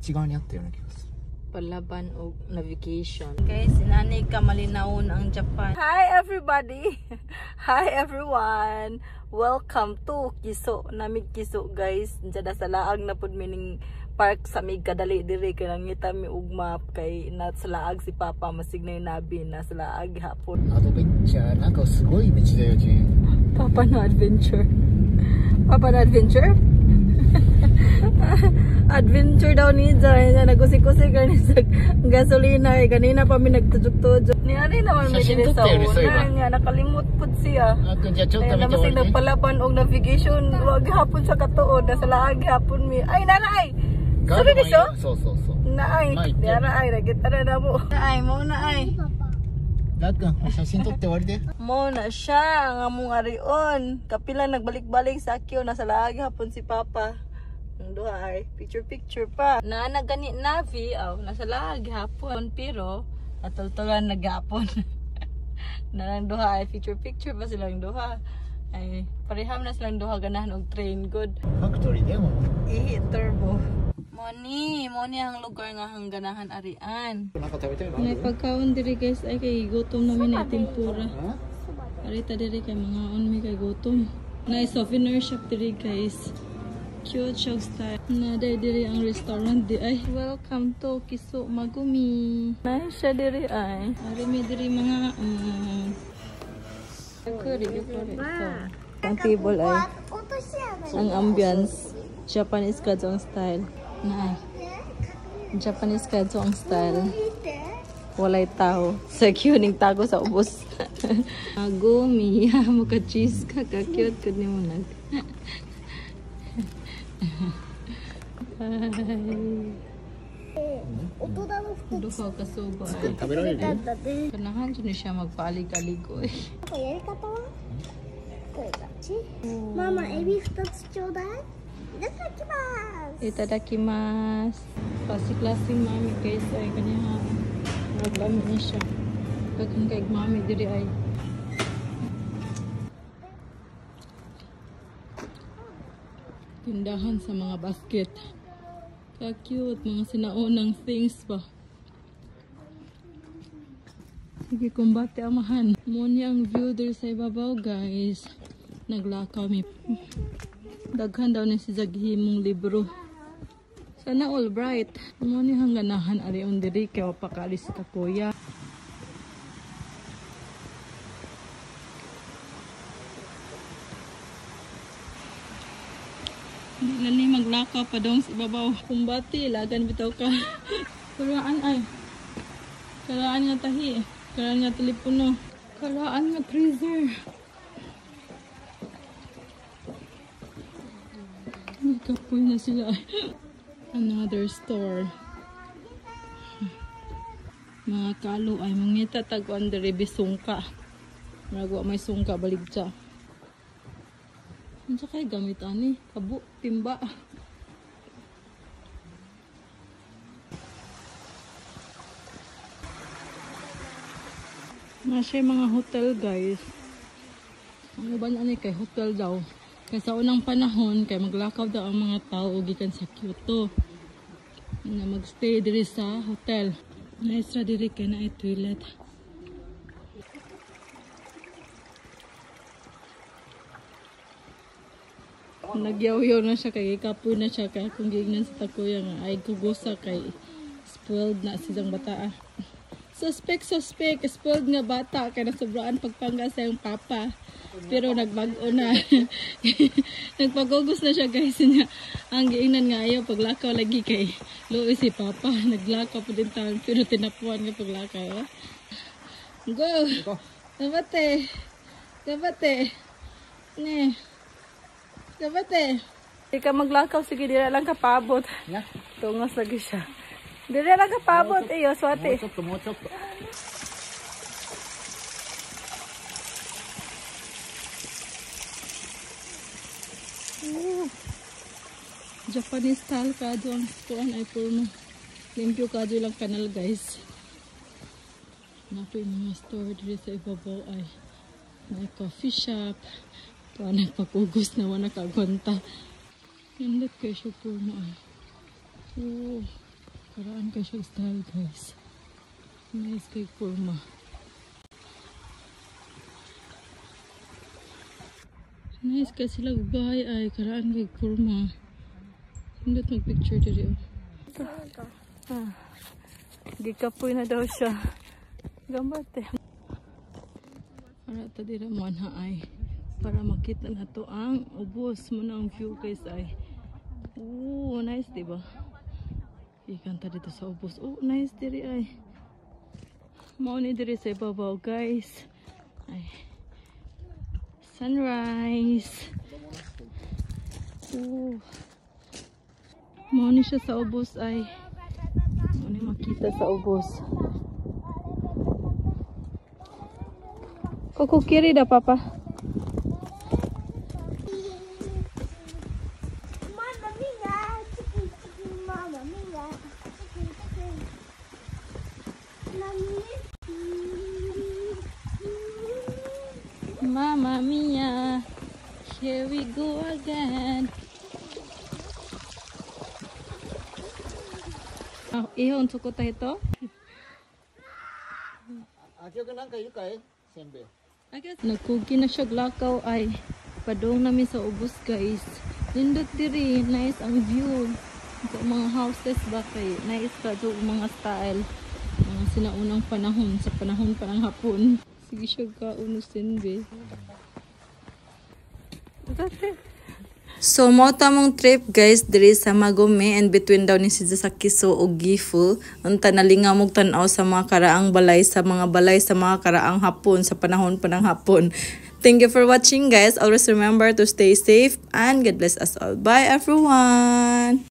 ち側にあったような気がする。 Palaban o navigation. Guys, sinanay ka malinawon ang Japan. Hi everybody! Hi everyone! Welcome to Kiso. Namig Kiso guys. Diyan sa laag na pud mining park sa mig kadali diri kay nangita mi og map kay na sa laag si Papa masignay nabi na sa laag hapon. Adventure, なんかすごい道だよね。 Papa no adventure. Papa no adventure? Adventure daw ni Jai na nagusi-kusi kani sa gasolina eh. Kanina pa mi nagtujuk-tujuk. Ni ani naman may dili sa una nga nakalimot pud siya. Ay naman sing nagpalaban og navigation wag hapon sa katuod sa laag hapon mi. Ay nanay. Sabi ni so? So. Naay. Naay kita na mo. Naay mo naay. Dagan, sasin totte wari de. Mo na siya nga mong arion. Kapila nagbalik-balik sa akyo nasa laag hapon si Papa. Duha ay picture pa na nagani navi nasa laag hapon pero atultulan naghapon. Na lang duha ay picture pa silang duha ay pareham na silang duha ganahan og train good Factory demo turbo Moni ang lugar nga hangganahan arian. May pagkaon diri guys ay kay gutom namin na tempura. Arita diri kay mga on kay gutom. Na souvenir shop diri guys. Cute siya style. Naday diri ang restaurant di ay. Welcome to Kiso Magumi. Nice siya diri ay. Ari may diri mga curry ito. Ang table ay. Ang ambience Japanese kadzong style. Na Japanese kadzong style. Walay tao. Sa ning tago sa ubos. Magumi. Muka cheese ka. Ka-cute ko ni mo nag. Duha ka suba ay. Kanahan dyan siya magpaalig-aligo eh. Mama, ebi 2つちょうだい。Itadakimasu. Klase-klaseng mami guys ay kanya naglami na siya. Kagang kaig mami diri ay. Tindahan sa mga basket. Ka-cute. Mga sinaunang things ba. Sige, kumbate amahan. Muna ang view there sa ibabaw guys. Naglakaw mi. Daghan daw na si Zaghimong libro. Sana all bright. Muna ang ganahan ari on diri kaya pakalis ka kuya. Hindi na ni maglakaw pa dong sa ibabaw. Kumbati, lagan bitaw ka. Karaan ay. Karaan nga tahi. Karaan nga telepono. Karaan nga freezer. Nagkapoy na sila. Another store. Mga kalo ay mangita tag-on diri bisungka. Maragwa may sungka baligja. Ano kaya gamit ani? Kabo, timba. Masya mga hotel guys. Ang iban ani kay hotel daw. Kaya sa unang panahon, kay maglakaw daw ang mga tao gikan sa Kyoto. Na magstay diri sa hotel. Naisra diri kay na ay toilet. Nagyaw-yaw na siya kay kapoy na siya kay kung gignan sa takuya nga ay kugusa kay spoiled na silang bata. Suspect spoiled nga bata kay nasobraan pagpangga sa yung papa pero nagbago na. Nagpagugos na siya guys niya. Ang giingnan nga ayaw paglakaw lagi kay luoy si papa naglakaw pa din taon pero tinapuan nga paglakaw. Go! Dabate ne Dapat Di ka maglakaw, sige, di lang ka paabot. Yeah. Tungos lagi siya. Di lang ka paabot, iyo, swati. Mochok. Japanese style ka doon. Tuan ay puno. Limpyo ka doon lang kanal, guys. Napo yung mga store dito sa ibabaw ay may coffee shop. Tuan ay pagugos na wala kagwanta. Hindot kayo siya puno ay. Oh, Karaan ka siya style guys. Nice kay forma. Nice ka sila bahay ay karaan kay forma. Hindot mag-picture diri. Gikapoy na daw siya. Gambate. Para ta dira mo na ay para makita na to ang ubos mo na ang view guys ay. Oh, nice diba? Ikanta dito sa ubos. Oh, nice diri ay. Mao ni diri sa ibabaw guys. Ay. Sunrise. Oh. Mao ni siya sa ubos ay. Mao ni makita sa ubos. Koko kiri da papa. Mamma mia, chicken, chicken, mamma mia, chicken, chicken. Mommy. Mamma mia, here we go again. Ihon suko tayo ito. Ate ka nang kayo kay sembe. Nagkugi na siya lakaw ay padong namin sa ubos guys. Nindot diri, nice ang view. Sa mga houses ba kay nice ka to mga style. Mga sinaunang panahon, sa panahon pa ng hapon. Sige siya ka unusin be. So, mo tamong trip guys diri sa Magome and between daw ni si sa Kiso o Gifu. Unta nalingamog tan-aw sa mga karaang balay sa mga karaang hapon sa panahon pa ng hapon. Thank you for watching guys. Always remember to stay safe and God bless us all. Bye everyone!